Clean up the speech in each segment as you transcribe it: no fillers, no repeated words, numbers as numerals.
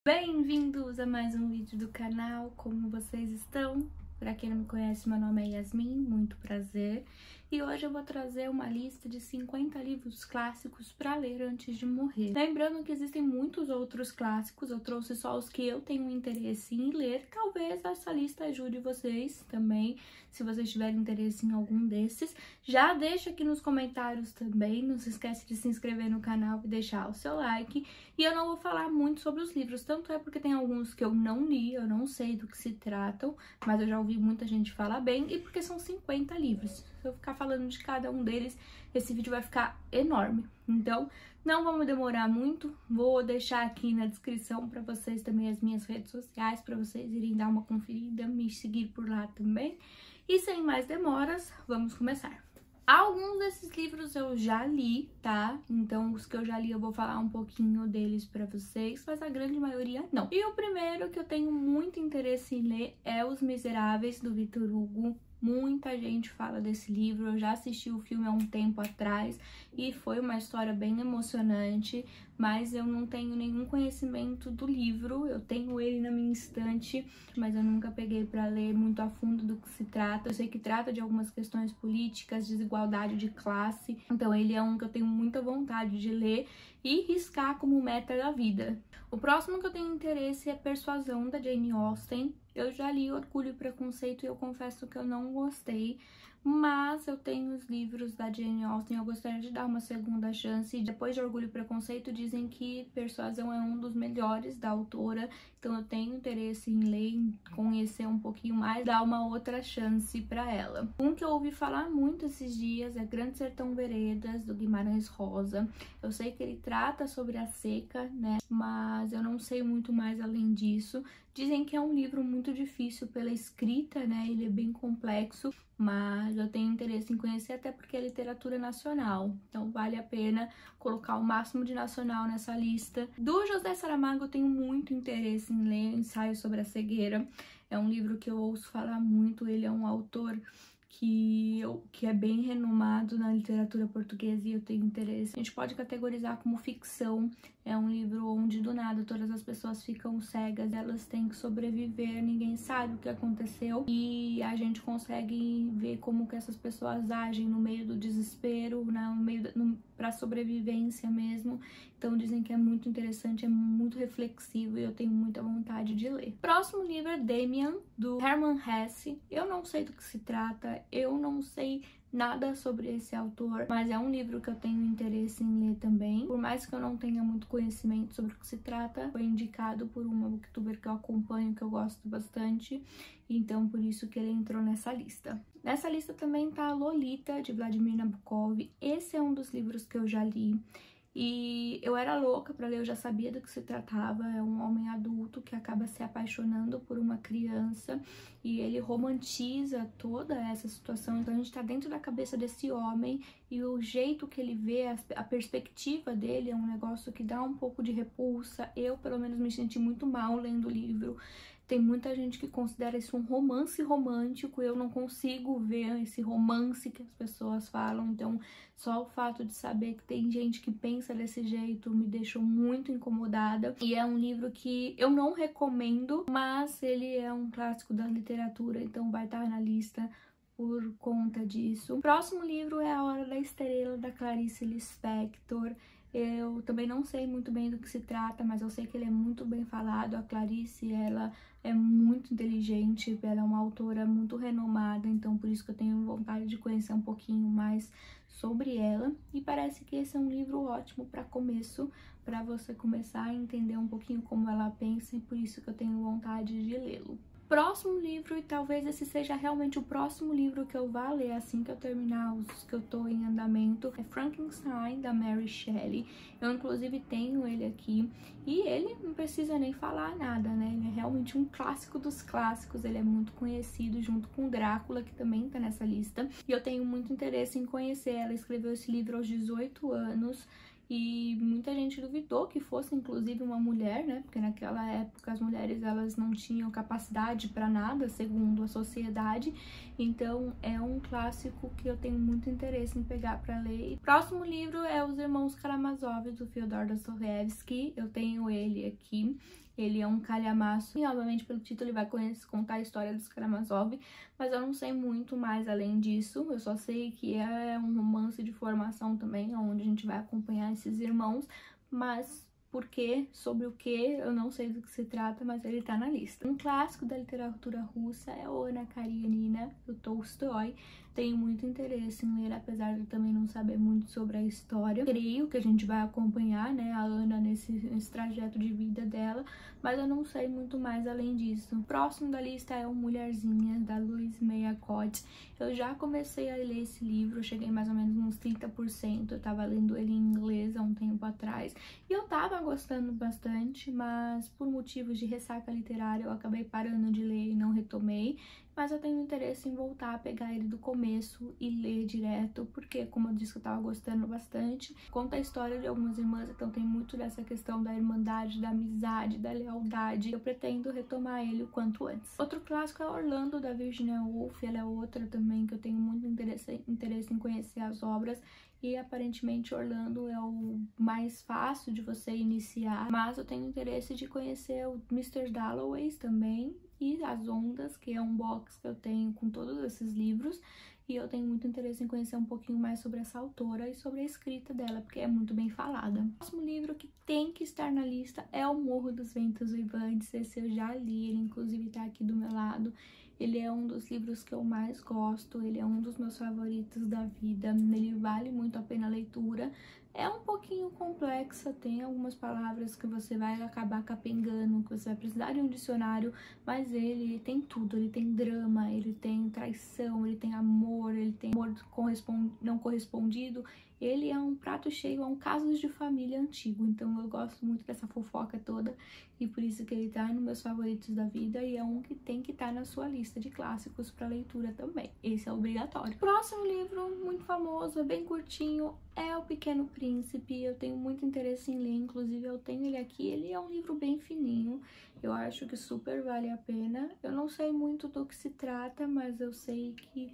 Bem-vindos a mais um vídeo do canal, como vocês estão? Pra quem não me conhece, meu nome é Yasmin, muito prazer. E hoje eu vou trazer uma lista de 50 livros clássicos para ler antes de morrer. Lembrando que existem muitos outros clássicos, eu trouxe só os que eu tenho interesse em ler. Talvez essa lista ajude vocês também, se vocês tiverem interesse em algum desses. Já deixa aqui nos comentários também, não se esquece de se inscrever no canal e deixar o seu like. E eu não vou falar muito sobre os livros, tanto é porque tem alguns que eu não li, eu não sei do que se tratam, mas eu já ouvi muita gente falar bem, e porque são 50 livros. Se eu ficar falando de cada um deles, esse vídeo vai ficar enorme. Então, não vamos demorar muito. Vou deixar aqui na descrição para vocês também as minhas redes sociais, para vocês irem dar uma conferida, me seguir por lá também. E sem mais demoras, vamos começar. Alguns desses livros eu já li, tá? Então, os que eu já li eu vou falar um pouquinho deles pra vocês, mas a grande maioria não. E o primeiro que eu tenho muito interesse em ler é Os Miseráveis, do Victor Hugo. Muita gente fala desse livro, eu já assisti o filme há um tempo atrás e foi uma história bem emocionante, mas eu não tenho nenhum conhecimento do livro. Eu tenho ele na minha estante, mas eu nunca peguei para ler muito a fundo do que se trata. Eu sei que trata de algumas questões políticas, desigualdade de classe, então ele é um que eu tenho muita vontade de ler e riscar como meta da vida. O próximo que eu tenho interesse é Persuasão, da Jane Austen. Eu já li Orgulho e Preconceito e eu confesso que eu não gostei, mas eu tenho os livros da Jane Austen, eu gostaria de dar uma segunda chance. E depois de Orgulho e Preconceito dizem que Persuasão é um dos melhores da autora, então eu tenho interesse em ler, em conhecer um pouquinho mais, dar uma outra chance pra ela. Um que eu ouvi falar muito esses dias é Grande Sertão Veredas, do Guimarães Rosa. Eu sei que ele trata sobre a seca, né, mas eu não sei muito mais além disso. Dizem que é um livro muito difícil pela escrita, né, ele é bem complexo, mas eu tenho interesse em conhecer até porque é literatura nacional, então vale a pena colocar o máximo de nacional nessa lista. Do José Saramago eu tenho muito interesse em ler Ensaio sobre a Cegueira, é um livro que eu ouço falar muito, ele é um autor que é bem renomado na literatura portuguesa e eu tenho interesse. A gente pode categorizar como ficção, é um livro onde do nada todas as pessoas ficam cegas, elas têm que sobreviver, ninguém sabe o que aconteceu e a gente consegue ver como que essas pessoas agem no meio do desespero, pra sobrevivência mesmo. Então dizem que é muito interessante, é muito reflexivo e eu tenho muita vontade de ler. Próximo livro é Demian, do Hermann Hesse. Eu não sei do que se trata, eu não sei nada sobre esse autor, mas é um livro que eu tenho interesse em ler também. Por mais que eu não tenha muito conhecimento sobre o que se trata, foi indicado por uma booktuber que eu acompanho, que eu gosto bastante, então por isso que ele entrou nessa lista. Nessa lista também tá Lolita, de Vladimir Nabokov. Esse é um dos livros que eu já li e eu era louca pra ler, eu já sabia do que se tratava. É um homem adulto que acaba se apaixonando por uma criança e ele romantiza toda essa situação, então a gente tá dentro da cabeça desse homem e o jeito que ele vê, a perspectiva dele é um negócio que dá um pouco de repulsa. Eu, pelo menos, me senti muito mal lendo o livro. Tem muita gente que considera isso um romance romântico, eu não consigo ver esse romance que as pessoas falam, então só o fato de saber que tem gente que pensa desse jeito me deixou muito incomodada. E é um livro que eu não recomendo, mas ele é um clássico da literatura, então vai estar na lista por conta disso. O próximo livro é A Hora da Estrela, da Clarice Lispector. Eu também não sei muito bem do que se trata, mas eu sei que ele é muito bem falado. A Clarice, ela é muito inteligente, ela é uma autora muito renomada, então por isso que eu tenho vontade de conhecer um pouquinho mais sobre ela. E parece que esse é um livro ótimo para começo, para você começar a entender um pouquinho como ela pensa, e por isso que eu tenho vontade de lê-lo. Próximo livro, e talvez esse seja realmente o próximo livro que eu vá ler assim que eu terminar os que eu tô em andamento, é Frankenstein, da Mary Shelley. Eu inclusive tenho ele aqui e ele não precisa nem falar nada, né? Ele é realmente um clássico dos clássicos, ele é muito conhecido junto com Drácula, que também tá nessa lista. E eu tenho muito interesse em conhecer. Ela escreveu esse livro aos 18 anos. E muita gente duvidou que fosse inclusive uma mulher, né? Porque naquela época as mulheres elas não tinham capacidade para nada, segundo a sociedade. Então é um clássico que eu tenho muito interesse em pegar para ler. Próximo livro é Os Irmãos Karamazov, do Fyodor Dostoiévski. Eu tenho ele aqui. Ele é um calhamaço e, obviamente, pelo título ele vai contar a história dos Karamazov, mas eu não sei muito mais além disso. Eu só sei que é um romance de formação também, onde a gente vai acompanhar esses irmãos, mas por quê, sobre o que, eu não sei do que se trata, mas ele tá na lista. Um clássico da literatura russa é o Anna Karenina, do Tolstói. Tenho muito interesse em ler, apesar de eu também não saber muito sobre a história. Creio que a gente vai acompanhar, né, a Ana nesse trajeto de vida dela, mas eu não sei muito mais além disso. O próximo da lista é o Mulherzinha, da Louise May Alcott. Eu já comecei a ler esse livro, eu cheguei mais ou menos uns 30%, eu tava lendo ele em inglês há um tempo atrás, e eu tava gostando bastante, mas por motivos de ressaca literária eu acabei parando de ler e não retomei. Mas eu tenho interesse em voltar a pegar ele do começo e ler direto, porque, como eu disse, eu tava gostando bastante. Conta a história de algumas irmãs, então tem muito dessa questão da irmandade, da amizade, da lealdade. Eu pretendo retomar ele o quanto antes. Outro clássico é Orlando, da Virginia Woolf. Ela é outra também que eu tenho muito interesse em conhecer as obras. E aparentemente Orlando é o mais fácil de você iniciar, mas eu tenho interesse de conhecer o Mr. Dalloway também e As Ondas, que é um box que eu tenho com todos esses livros, e eu tenho muito interesse em conhecer um pouquinho mais sobre essa autora e sobre a escrita dela, porque é muito bem falada. O próximo livro que tem que estar na lista é O Morro dos Ventos Uivantes. Esse eu já li, ele inclusive tá aqui do meu lado. Ele é um dos livros que eu mais gosto, ele é um dos meus favoritos da vida, ele vale muito a pena a leitura. É um pouquinho complexa, tem algumas palavras que você vai acabar capengando, que você vai precisar de um dicionário, mas ele tem tudo, ele tem drama, ele tem traição, ele tem amor não correspondido. Ele é um prato cheio, é um caso de família antigo, então eu gosto muito dessa fofoca toda e por isso que ele tá nos meus favoritos da vida e é um que tem que estar na sua lista de clássicos para leitura também. Esse é obrigatório. Próximo livro, muito famoso, é bem curtinho, é O Pequeno Príncipe. Eu tenho muito interesse em ler, inclusive eu tenho ele aqui. Ele é um livro bem fininho, eu acho que super vale a pena. Eu não sei muito do que se trata, mas eu sei que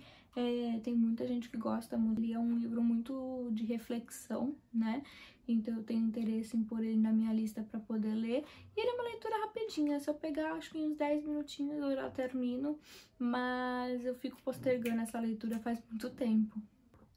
tem muita gente que gosta muito. Ele é um livro muito de reflexão, né? Então eu tenho interesse em pôr ele na minha lista para poder ler. E ele é uma leitura rapidinha, se eu pegar acho que uns 10 minutinhos eu já termino, mas eu fico postergando essa leitura faz muito tempo.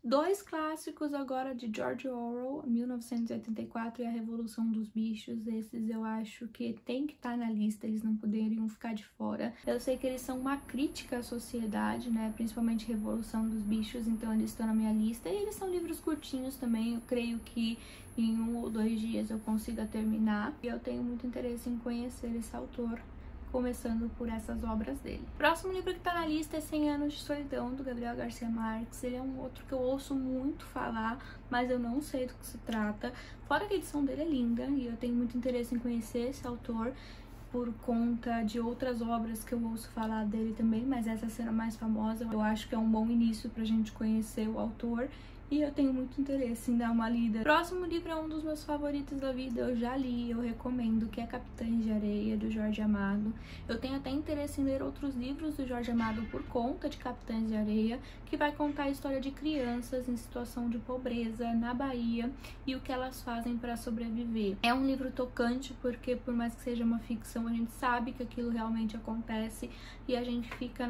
Dois clássicos agora de George Orwell, 1984 e A Revolução dos Bichos. Esses eu acho que tem que estar na lista, eles não poderiam ficar de fora. Eu sei que eles são uma crítica à sociedade, né, principalmente Revolução dos Bichos, então eles estão na minha lista. E eles são livros curtinhos também, eu creio que em 1 ou 2 dias eu consiga terminar. E eu tenho muito interesse em conhecer esse autor, começando por essas obras dele. O próximo livro que tá na lista é 100 Anos de Solidão, do Gabriel Garcia Marques. Ele é um outro que eu ouço muito falar, mas eu não sei do que se trata. Fora que a edição dele é linda e eu tenho muito interesse em conhecer esse autor por conta de outras obras que eu ouço falar dele também, mas essa sendo a mais famosa, eu acho que é um bom início pra gente conhecer o autor. E eu tenho muito interesse em dar uma lida. O próximo livro é um dos meus favoritos da vida, eu já li, eu recomendo, que é Capitães de Areia, do Jorge Amado. Eu tenho até interesse em ler outros livros do Jorge Amado por conta de Capitães de Areia, que vai contar a história de crianças em situação de pobreza na Bahia e o que elas fazem para sobreviver. É um livro tocante porque, por mais que seja uma ficção, a gente sabe que aquilo realmente acontece e a gente fica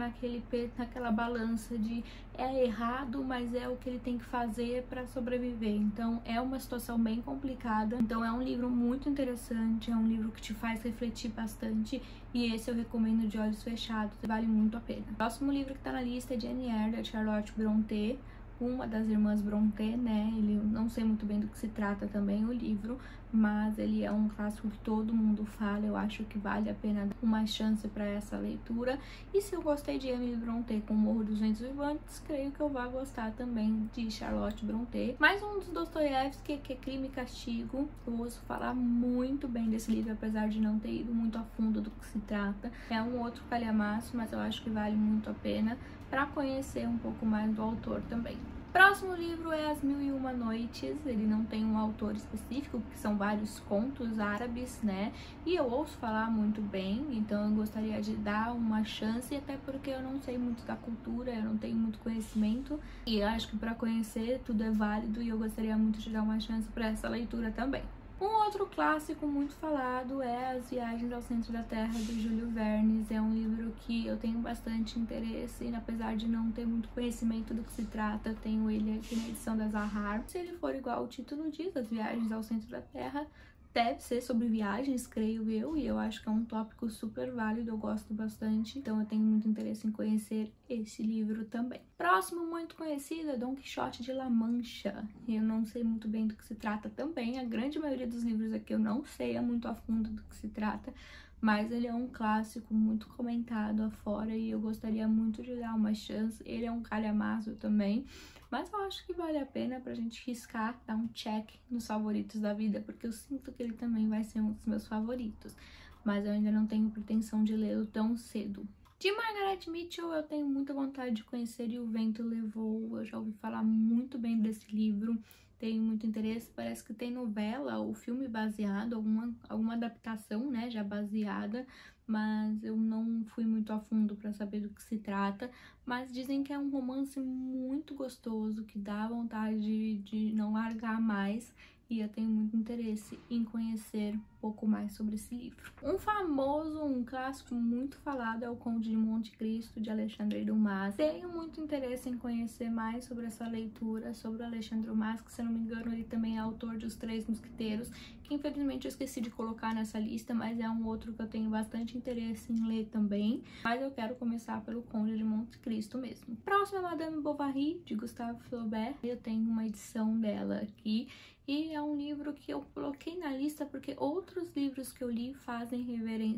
naquela balança de é errado, mas é o que ele tem que fazer para sobreviver. Então é uma situação bem complicada. Então é um livro muito interessante, é um livro que te faz refletir bastante e esse eu recomendo de olhos fechados, vale muito a pena. O próximo livro que tá na lista é Jane Eyre, da Charlotte Brontë, uma das irmãs Brontë, né? Ele não sei muito bem do que se trata também o livro, mas ele é um clássico que todo mundo fala, eu acho que vale a pena dar uma chance para essa leitura. E se eu gostei de Emily Brontë com O Morro dos Ventos Uivantes, creio que eu vou gostar também de Charlotte Brontë. Mais um dos Dostoiévski, que é Crime e Castigo. Eu ouço falar muito bem desse livro, apesar de não ter ido muito a fundo do que se trata. É um outro calhamaço, mas eu acho que vale muito a pena para conhecer um pouco mais do autor também. Próximo livro é As Mil e Uma Noites. Ele não tem um autor específico, porque são vários contos árabes, né? E eu ouço falar muito bem, então eu gostaria de dar uma chance, até porque eu não sei muito da cultura, eu não tenho muito conhecimento. E eu acho que para conhecer tudo é válido e eu gostaria muito de dar uma chance para essa leitura também. Um outro clássico muito falado é As Viagens ao Centro da Terra, do Júlio Verne. É um livro que eu tenho bastante interesse, e apesar de não ter muito conhecimento do que se trata, eu tenho ele aqui na edição da Zahar. Se ele for igual o título diz, As Viagens ao Centro da Terra, deve ser sobre viagens, creio eu, e eu acho que é um tópico super válido, eu gosto bastante, então eu tenho muito interesse em conhecer esse livro também. Próximo muito conhecido é Dom Quixote de La Mancha. Eu não sei muito bem do que se trata também, a grande maioria dos livros aqui eu não sei muito a fundo do que se trata, mas ele é um clássico muito comentado afora e eu gostaria muito de dar uma chance. Ele é um calhamaço também, mas eu acho que vale a pena pra gente riscar, dar um check nos favoritos da vida, porque eu sinto que ele também vai ser um dos meus favoritos, mas eu ainda não tenho pretensão de lê-lo tão cedo. De Margaret Mitchell eu tenho muita vontade de conhecer E o Vento Levou. Eu já ouvi falar muito bem desse livro, tenho muito interesse. Parece que tem novela ou filme baseado, alguma adaptação, né, já baseada, mas eu não fui muito a fundo para saber do que se trata. Mas dizem que é um romance muito gostoso, que dá vontade de não largar mais. E eu tenho muito interesse em conhecer um pouco mais sobre esse livro. Um clássico muito falado é O Conde de Monte Cristo, de Alexandre Dumas. Tenho muito interesse em conhecer mais sobre essa leitura, sobre o Alexandre Dumas, que se eu não me engano ele também é autor de Os Três Mosqueteiros, que infelizmente eu esqueci de colocar nessa lista, mas é um outro que eu tenho bastante interesse em ler também. Mas eu quero começar pelo Conde de Monte Cristo mesmo. Próximo é Madame Bovary, de Gustave Flaubert. Eu tenho uma edição dela aqui. E é um livro que eu coloquei na lista porque outros livros que eu li fazem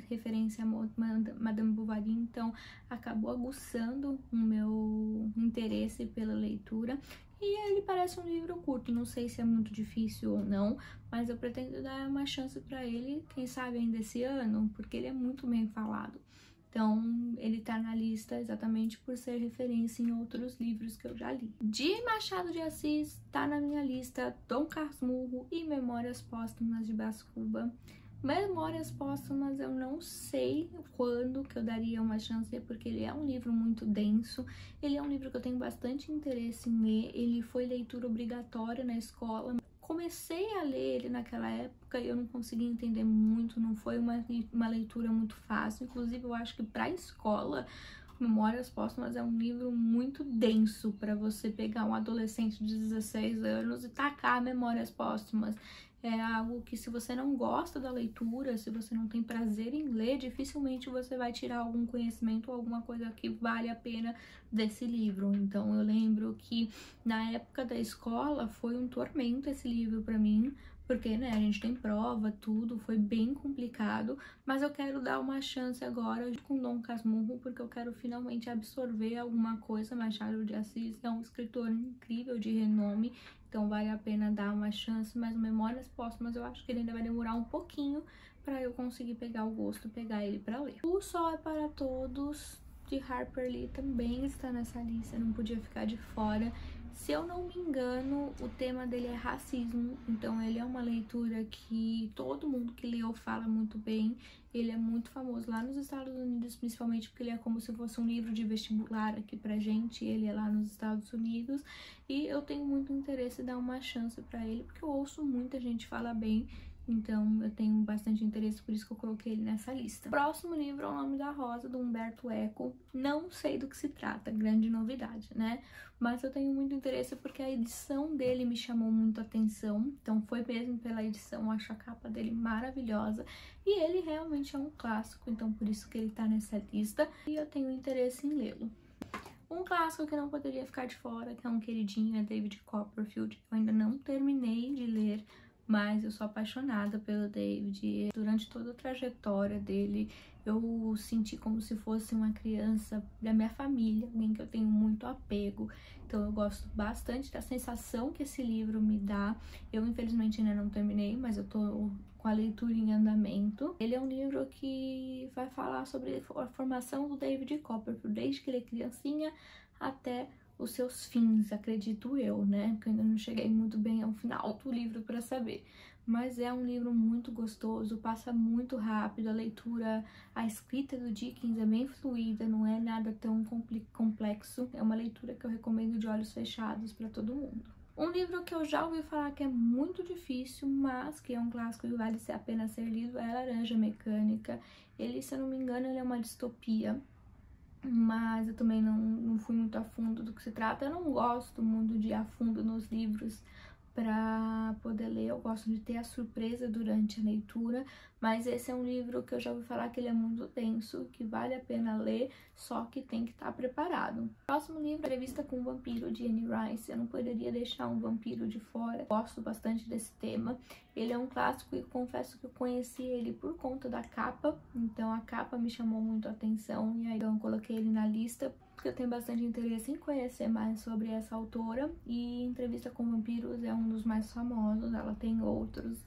referência a Madame Bovary, então acabou aguçando o meu interesse pela leitura. E ele parece um livro curto, não sei se é muito difícil ou não, mas eu pretendo dar uma chance para ele, quem sabe ainda esse ano, porque ele é muito bem falado. Então, ele tá na lista exatamente por ser referência em outros livros que eu já li. De Machado de Assis, tá na minha lista Dom Casmurro e Memórias Póstumas de Brás Cubas. Memórias Póstumas eu não sei quando que eu daria uma chance, porque ele é um livro muito denso, ele é um livro que eu tenho bastante interesse em ler, ele foi leitura obrigatória na escola. Comecei a ler ele naquela época e eu não consegui entender muito, não foi uma leitura muito fácil. Inclusive, eu acho que para a escola, Memórias Póstumas é um livro muito denso para você pegar um adolescente de 16 anos e tacar Memórias Póstumas. É algo que, se você não gosta da leitura, se você não tem prazer em ler, dificilmente você vai tirar algum conhecimento ou alguma coisa que vale a pena desse livro. Então, eu lembro que na época da escola foi um tormento esse livro para mim, porque, né, a gente tem prova, tudo, foi bem complicado, mas eu quero dar uma chance agora com Dom Casmurro, porque eu quero finalmente absorver alguma coisa. Machado de Assis é um escritor incrível, de renome, então vale a pena dar uma chance, mas Memórias Póstumas eu acho que ele ainda vai demorar um pouquinho para eu conseguir pegar o gosto, pegar ele para ler. O Sol é para Todos, de Harper Lee, também está nessa lista, não podia ficar de fora. Se eu não me engano, o tema dele é racismo, então ele é uma leitura que todo mundo que leu fala muito bem. Ele é muito famoso lá nos Estados Unidos, principalmente porque ele é como se fosse um livro de vestibular aqui pra gente, ele é lá nos Estados Unidos, e eu tenho muito interesse em dar uma chance pra ele, porque eu ouço muita gente falar bem. Então eu tenho bastante interesse, por isso que eu coloquei ele nessa lista. Próximo livro é O Nome da Rosa, do Humberto Eco. Não sei do que se trata, grande novidade, né? Mas eu tenho muito interesse porque a edição dele me chamou muito a atenção. Então foi mesmo pela edição, eu acho a capa dele maravilhosa. E ele realmente é um clássico, então por isso que ele tá nessa lista. E eu tenho interesse em lê-lo. Um clássico que não poderia ficar de fora, que é um queridinho, é David Copperfield. Eu ainda não terminei de ler, mas eu sou apaixonada pelo David. Durante toda a trajetória dele, eu senti como se fosse uma criança da minha família, alguém que eu tenho muito apego. Então eu gosto bastante da sensação que esse livro me dá. Eu, infelizmente, ainda não terminei, mas eu tô com a leitura em andamento. Ele é um livro que vai falar sobre a formação do David Copperfield, desde que ele é criancinha até os seus fins, acredito eu, né? Porque eu ainda não cheguei muito bem ao final do livro para saber. Mas é um livro muito gostoso, passa muito rápido, a leitura, a escrita do Dickens é bem fluida, não é nada tão complexo. É uma leitura que eu recomendo de olhos fechados para todo mundo. Um livro que eu já ouvi falar que é muito difícil, mas que é um clássico e vale a pena ser lido, é Laranja Mecânica. Ele, se eu não me engano, ele é uma distopia, mas eu também não fui muito a fundo do que se trata. Eu não gosto muito de ir a fundo nos livros para poder ler, eu gosto de ter a surpresa durante a leitura, mas esse é um livro que eu já ouvi falar que ele é muito denso, que vale a pena ler, só que tem que estar preparado. Próximo livro, Entrevista com um Vampiro, de Anne Rice. Eu não poderia deixar um vampiro de fora, gosto bastante desse tema. Ele é um clássico e confesso que eu conheci ele por conta da capa, então a capa me chamou muito a atenção e aí eu coloquei ele na lista, porque eu tenho bastante interesse em conhecer mais sobre essa autora, e Entrevista com Vampiros é um dos mais famosos, ela tem outros,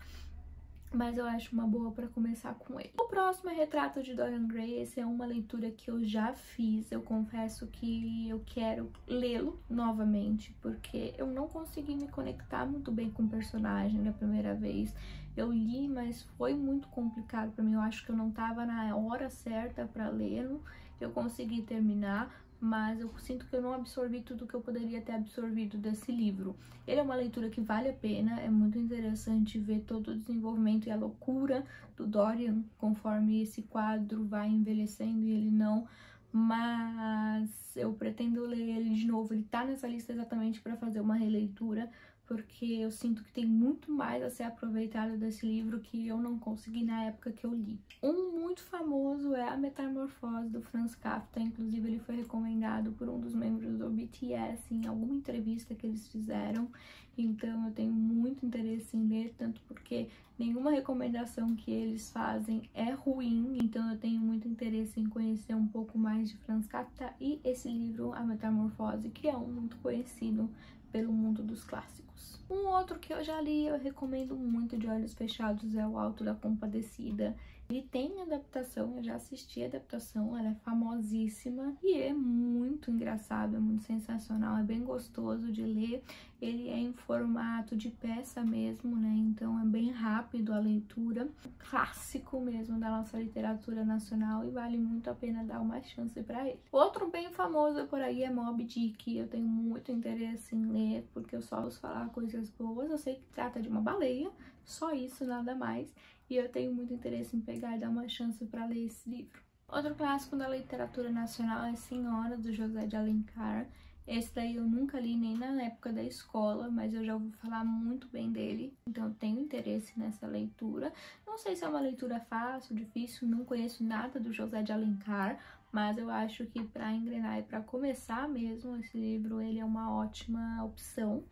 mas eu acho uma boa para começar com ele. O próximo é Retrato de Dorian Gray. Esse é uma leitura que eu já fiz, eu confesso que eu quero lê-lo novamente, porque eu não consegui me conectar muito bem com o personagem da primeira vez. Eu li, mas foi muito complicado para mim, eu acho que eu não estava na hora certa para lê-lo. Eu consegui terminar, mas eu sinto que eu não absorvi tudo que eu poderia ter absorvido desse livro. Ele é uma leitura que vale a pena, é muito interessante ver todo o desenvolvimento e a loucura do Dorian conforme esse quadro vai envelhecendo e ele não, mas eu pretendo ler ele de novo. Ele tá nessa lista exatamente para fazer uma releitura, porque eu sinto que tem muito mais a ser aproveitado desse livro que eu não consegui na época que eu li. Um muito famoso é A Metamorfose, do Franz Kafka. Inclusive ele foi recomendado por um dos membros do BTS em alguma entrevista que eles fizeram, então eu tenho muito interesse em ler, tanto porque nenhuma recomendação que eles fazem é ruim, então eu tenho muito interesse em conhecer um pouco mais de Franz Kafka e esse livro, A Metamorfose, que é um muito conhecido pelo mundo dos clássicos. Um outro que eu já li, eu recomendo muito, de olhos fechados, é O Alto da Compadecida. Ele tem adaptação, eu já assisti a adaptação, ela é famosíssima e é muito engraçado, é muito sensacional, é bem gostoso de ler. Ele é em formato de peça mesmo, né? Então é bem rápido a leitura, clássico mesmo da nossa literatura nacional, e vale muito a pena dar uma chance para ele. Outro bem famoso por aí é Moby Dick. Eu tenho muito interesse em ler, porque eu só ouço falar coisas boas. Eu sei que trata de uma baleia, só isso, nada mais, e eu tenho muito interesse em pegar e dar uma chance para ler esse livro. Outro clássico da literatura nacional é Senhora, do José de Alencar. Esse daí eu nunca li nem na época da escola, mas eu já ouvi falar muito bem dele, então eu tenho interesse nessa leitura. Não sei se é uma leitura fácil, difícil, não conheço nada do José de Alencar, mas eu acho que para engrenar e para começar mesmo, esse livro ele é uma ótima opção.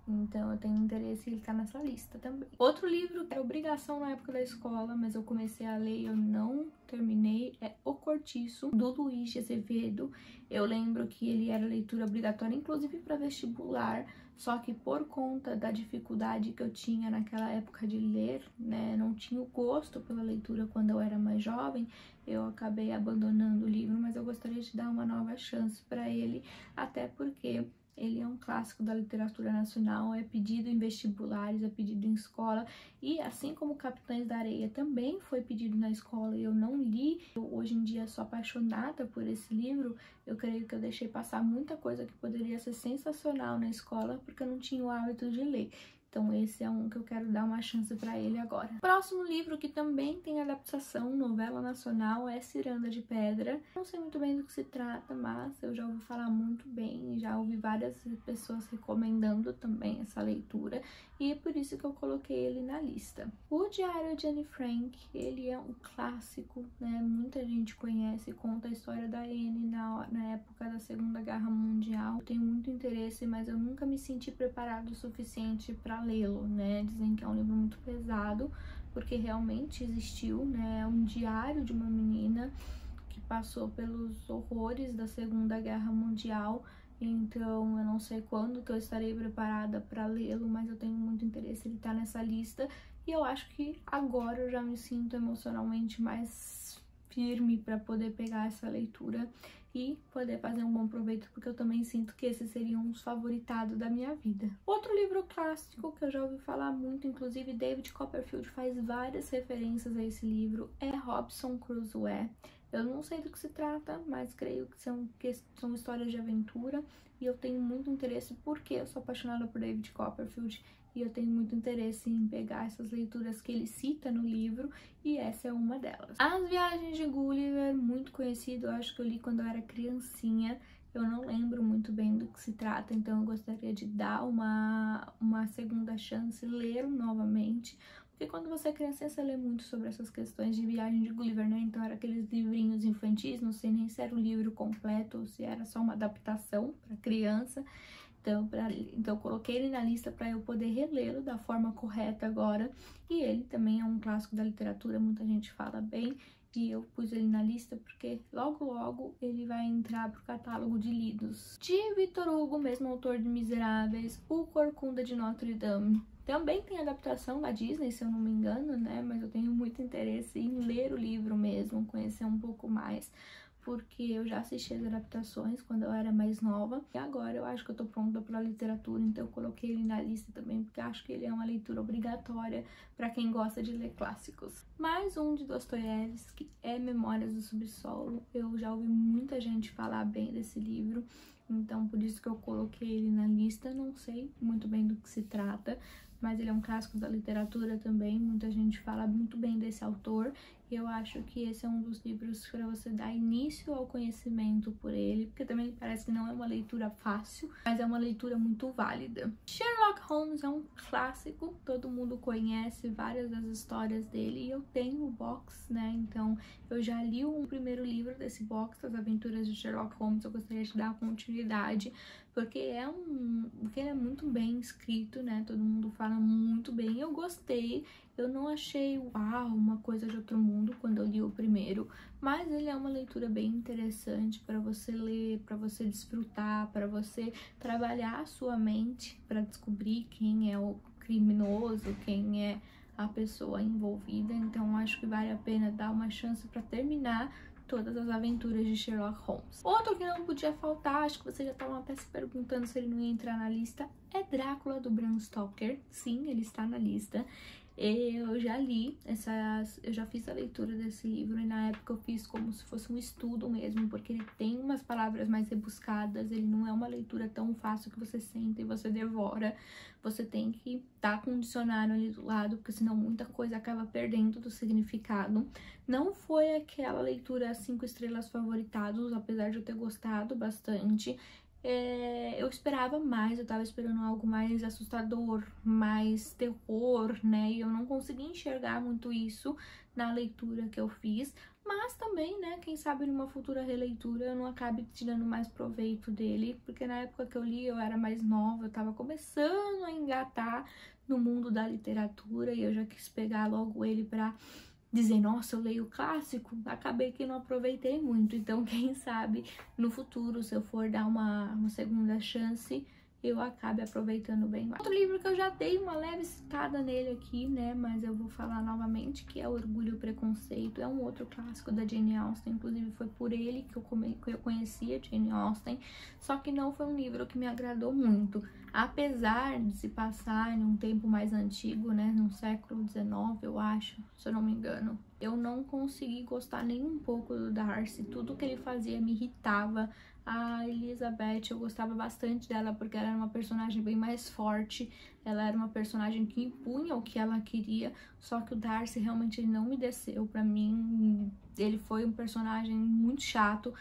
Então eu tenho interesse em ele tá nessa lista também. Outro livro que era obrigação na época da escola, mas eu comecei a ler e eu não terminei, é O Cortiço, do Luiz de Azevedo. Eu lembro que ele era leitura obrigatória, inclusive para vestibular, só que por conta da dificuldade que eu tinha naquela época de ler, né, não tinha o gosto pela leitura quando eu era mais jovem, eu acabei abandonando o livro, mas eu gostaria de dar uma nova chance para ele, até porque ele é um clássico da literatura nacional, é pedido em vestibulares, é pedido em escola, e assim como Capitães da Areia também foi pedido na escola e eu não li, eu hoje em dia sou apaixonada por esse livro. Eu creio que eu deixei passar muita coisa que poderia ser sensacional na escola porque eu não tinha o hábito de ler. Então esse é um que eu quero dar uma chance para ele agora. Próximo livro que também tem adaptação, novela nacional, é Ciranda de Pedra. Não sei muito bem do que se trata, mas eu já ouvi falar muito bem, já ouvi várias pessoas recomendando também essa leitura, e é por isso que eu coloquei ele na lista. O Diário de Anne Frank, ele é um clássico, né? Muita gente conhece, conta a história da Anne na época da Segunda Guerra Mundial. Eu tenho muito interesse, mas eu nunca me senti preparado o suficiente para lê-lo, né? Dizem que é um livro muito pesado, porque realmente existiu, né? É um diário de uma menina que passou pelos horrores da Segunda Guerra Mundial. Então eu não sei quando que eu estarei preparada para lê-lo, mas eu tenho muito interesse, ele tá nessa lista, e eu acho que agora eu já me sinto emocionalmente mais firme para poder pegar essa leitura e poder fazer um bom proveito, porque eu também sinto que esses seriam os favoritados da minha vida. Outro livro clássico que eu já ouvi falar muito, inclusive David Copperfield faz várias referências a esse livro, é Robinson Crusoe. Eu não sei do que se trata, mas creio que são histórias de aventura e eu tenho muito interesse porque eu sou apaixonada por David Copperfield e eu tenho muito interesse em pegar essas leituras que ele cita no livro e essa é uma delas. As Viagens de Gulliver, muito conhecido, eu acho que eu li quando eu era criancinha. Eu não lembro muito bem do que se trata, então eu gostaria de dar uma segunda chance, ler novamente. Porque quando você é criança, você lê muito sobre essas questões de Viagem de Gulliver, né? Então era aqueles livrinhos infantis, não sei nem se era um livro completo ou se era só uma adaptação para criança. Então eu coloquei ele na lista para eu poder relê-lo da forma correta agora. E ele também é um clássico da literatura, muita gente fala bem. E eu pus ele na lista porque logo ele vai entrar pro catálogo de lidos. De Victor Hugo, mesmo autor de Miseráveis, O Corcunda de Notre Dame. Também tem adaptação da Disney, se eu não me engano, né? Mas eu tenho muito interesse em ler o livro mesmo, conhecer um pouco mais. Porque eu já assisti as adaptações quando eu era mais nova. E agora eu acho que eu tô pronta pra literatura, então eu coloquei ele na lista também, porque acho que ele é uma leitura obrigatória pra quem gosta de ler clássicos. Mais um de Dostoiévski é Memórias do Subsolo. Eu já ouvi muita gente falar bem desse livro, então por isso que eu coloquei ele na lista. Não sei muito bem do que se trata, mas ele é um clássico da literatura também, muita gente fala muito bem desse autor. E eu acho que esse é um dos livros para você dar início ao conhecimento por ele, porque também parece que não é uma leitura fácil, mas é uma leitura muito válida. Sherlock Holmes é um clássico, todo mundo conhece várias das histórias dele, e eu tenho o box, né? Então eu já li o primeiro livro desse box, As Aventuras de Sherlock Holmes. Eu gostaria de dar continuidade, porque ele é muito bem escrito, né? Todo mundo fala muito bem. Eu gostei. Eu não achei, uau, uma coisa de outro mundo quando eu li o primeiro, mas ele é uma leitura bem interessante para você ler, para você desfrutar, para você trabalhar a sua mente para descobrir quem é o criminoso, quem é a pessoa envolvida. Então acho que vale a pena dar uma chance para terminar todas as aventuras de Sherlock Holmes. Outro que não podia faltar, acho que você já estava até se perguntando se ele não ia entrar na lista, é Drácula, do Bram Stoker. Sim, ele está na lista. Eu já li eu já fiz a leitura desse livro e na época eu fiz como se fosse um estudo mesmo, porque ele tem umas palavras mais rebuscadas, ele não é uma leitura tão fácil que você senta e você devora. Você tem que estar com um dicionário ali do lado, porque senão muita coisa acaba perdendo do significado. Não foi aquela leitura 5 estrelas favoritados, apesar de eu ter gostado bastante. Eu esperava mais, eu tava esperando algo mais assustador, mais terror, né? E eu não consegui enxergar muito isso na leitura que eu fiz. Mas também, né, quem sabe numa futura releitura eu não acabe tirando mais proveito dele, porque na época que eu li eu era mais nova, eu tava começando a engatar no mundo da literatura e eu já quis pegar logo ele pra dizer, nossa, eu leio clássico, acabei que não aproveitei muito. Então, quem sabe no futuro, se eu for dar uma segunda chance, eu acabe aproveitando bem mais. Outro livro que eu já dei uma leve citada nele aqui, né, mas eu vou falar novamente, que é Orgulho e Preconceito. É um outro clássico da Jane Austen, inclusive foi por ele que eu conheci a Jane Austen, só que não foi um livro que me agradou muito. Apesar de se passar em um tempo mais antigo, né, no século XIX, eu acho, se eu não me engano, eu não consegui gostar nem um pouco do Darcy. Tudo que ele fazia me irritava. A Elizabeth, eu gostava bastante dela porque ela era uma personagem bem mais forte, ela era uma personagem que impunha o que ela queria, só que o Darcy realmente ele não me desceu. Pra mim, ele foi um personagem muito chato,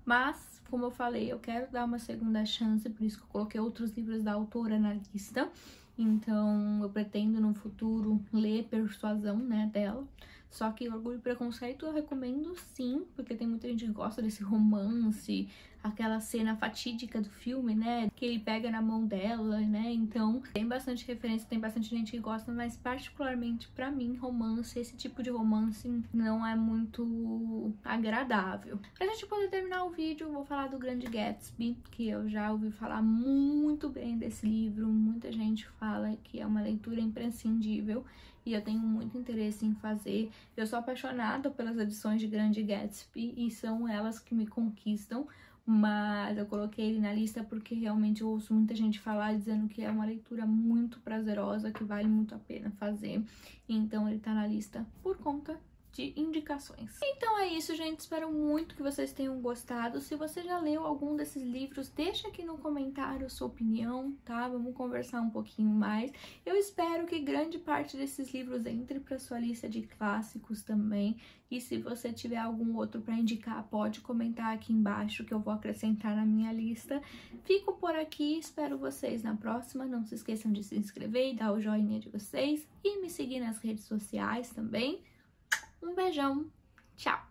mas, como eu falei, eu quero dar uma segunda chance, por isso que eu coloquei outros livros da autora na lista. Então, eu pretendo no futuro ler Persuasão, né, dela. Só que Orgulho e Preconceito eu recomendo sim, porque tem muita gente que gosta desse romance, aquela cena fatídica do filme, né, que ele pega na mão dela, né, então tem bastante referência, tem bastante gente que gosta, mas particularmente pra mim, romance, esse tipo de romance não é muito agradável. Pra gente poder terminar o vídeo, eu vou falar do Grande Gatsby, que eu já ouvi falar muito bem desse livro, muita gente fala que é uma leitura imprescindível, e eu tenho muito interesse em fazer. Eu sou apaixonada pelas edições de Grande Gatsby e são elas que me conquistam, mas eu coloquei ele na lista porque realmente eu ouço muita gente falar dizendo que é uma leitura muito prazerosa, que vale muito a pena fazer. Então ele tá na lista por conta de indicações. Então é isso, gente. Espero muito que vocês tenham gostado. Se você já leu algum desses livros, deixa aqui no comentário a sua opinião, tá? Vamos conversar um pouquinho mais. Eu espero que grande parte desses livros entre para sua lista de clássicos também. E se você tiver algum outro para indicar, pode comentar aqui embaixo que eu vou acrescentar na minha lista. Fico por aqui, espero vocês na próxima. Não se esqueçam de se inscrever e dar o joinha de vocês. E me seguir nas redes sociais também. Um beijão, tchau!